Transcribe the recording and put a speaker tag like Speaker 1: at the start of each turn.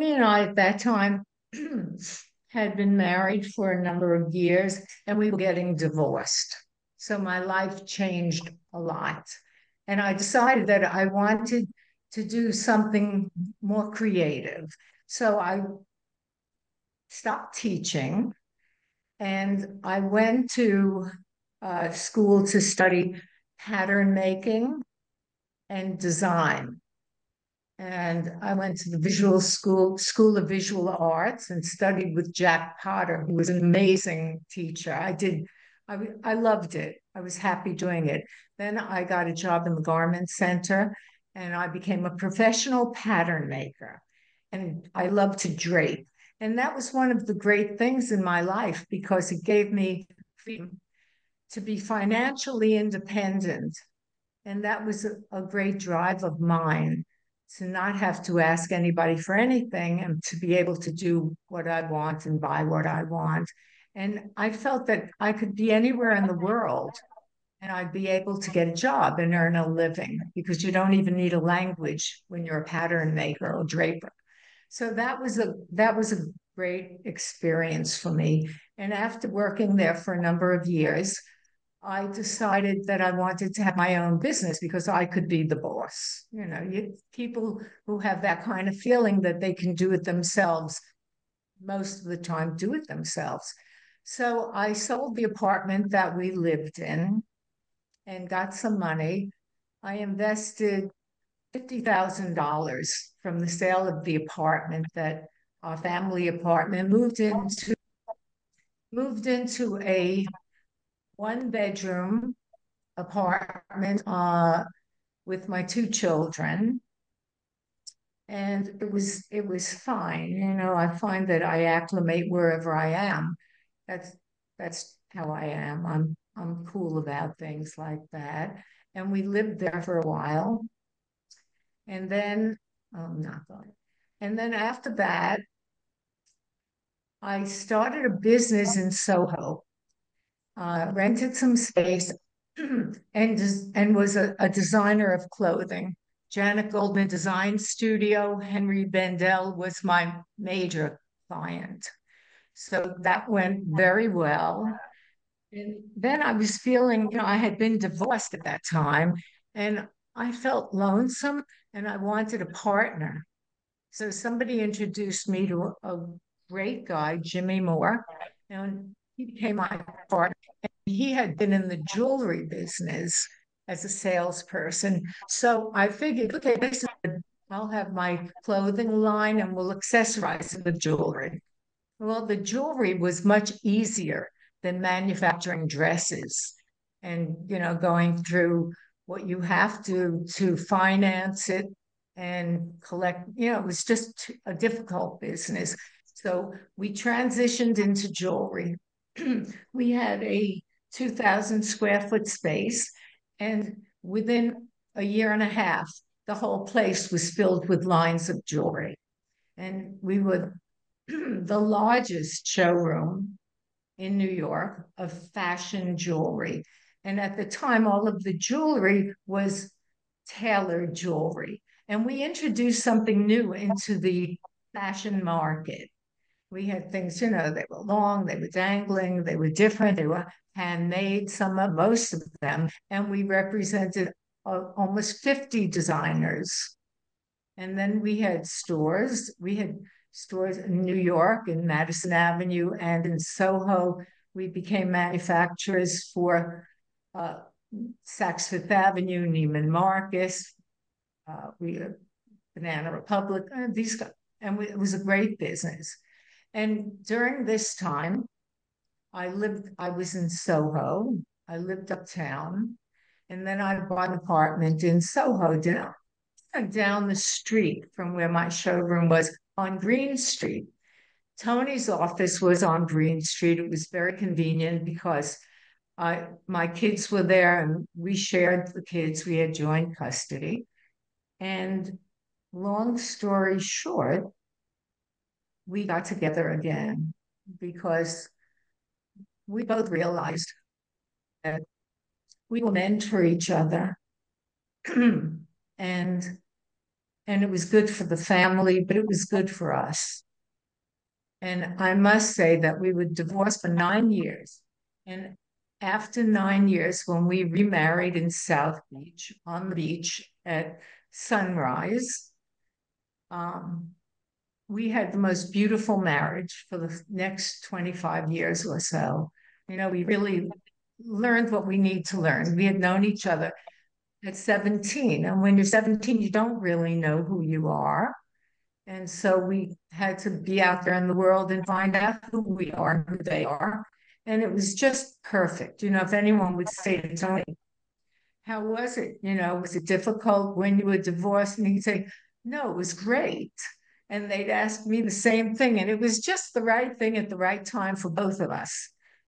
Speaker 1: Tony and I at that time had been married for a number of years and we were getting divorced. So my life changed a lot. And I decided that I wanted to do something more creative. So I stopped teaching and I went to school to study pattern making and design. And I went to the School of Visual Arts, and studied with Jack Potter, who was an amazing teacher. I loved it. I was happy doing it. Then I got a job in the garment center, and I became a professional pattern maker. And I love to drape. And that was one of the great things in my life because it gave me freedom to be financially independent. And that was a great drive of mine, to not have to ask anybody for anything and to be able to do what I want and buy what I want. And I felt that I could be anywhere in the world and I'd be able to get a job and earn a living because you don't even need a language when you're a pattern maker or draper. So that was a great experience for me. And after working there for a number of years, I decided that I wanted to have my own business because I could be the boss. People who have that kind of feeling that they can do it themselves, most of the time do it themselves. So I sold the apartment that we lived in and got some money. I invested $50,000 from the sale of the apartment, that our family apartment, moved into a one bedroom apartment with my two children. And it was fine. I find that I acclimate wherever I am. That's that's how I am. I'm cool about things like that. And we lived there for a while. And then not going. And then after that, I started a business in Soho, rented some space and was a designer of clothing. Janet Goldman Design Studio, Henry Bendel was my major client. So that went very well. And then I was feeling, I had been divorced at that time and I felt lonesome and I wanted a partner. So somebody introduced me to a great guy, Jimmy Moore, and he became my partner. He had been in the jewelry business as a salesperson. So I figured, okay, this is good. I'll have my clothing line and we'll accessorize the jewelry. Well, the jewelry was much easier than manufacturing dresses and, going through what you have to finance it and collect. It was just a difficult business. So we transitioned into jewelry. We had a 2,000 square foot space, and within a year and a half, the whole place was filled with lines of jewelry. And we were the largest showroom in New York of fashion jewelry. And at the time, all of the jewelry was tailored jewelry. And we introduced something new into the fashion market. We had things, they were long, they were dangling, they were different, they were handmade, most of them. And we represented almost 50 designers. And then we had stores. We had stores in New York, in Madison Avenue, and in Soho. We became manufacturers for uh, Saks Fifth Avenue, Neiman Marcus, we Banana Republic, these guys, and it was a great business. And during this time, I was in Soho. I lived uptown, and then I bought an apartment in Soho down the street from where my showroom was on Green Street. Tony's office was on Green Street. It was very convenient because my kids were there and we shared the kids. We had joint custody. And long story short, we got together again because we both realized that we were meant for each other. and and it was good for the family, but it was good for us. And I must say that we were divorced for 9 years. And after 9 years, when we remarried in South Beach, on the beach at sunrise, um, we had the most beautiful marriage for the next 25 years or so. We really learned what we need to learn. We had known each other at 17. And when you're 17, you don't really know who you are. And so we had to be out there in the world and find out who we are and who they are. And it was just perfect. If anyone would say to Tony, how was it? Was it difficult when you were divorced? And he'd say, no, it was great. And they'd ask me the same thing. And it was just the right thing at the right time for both of us.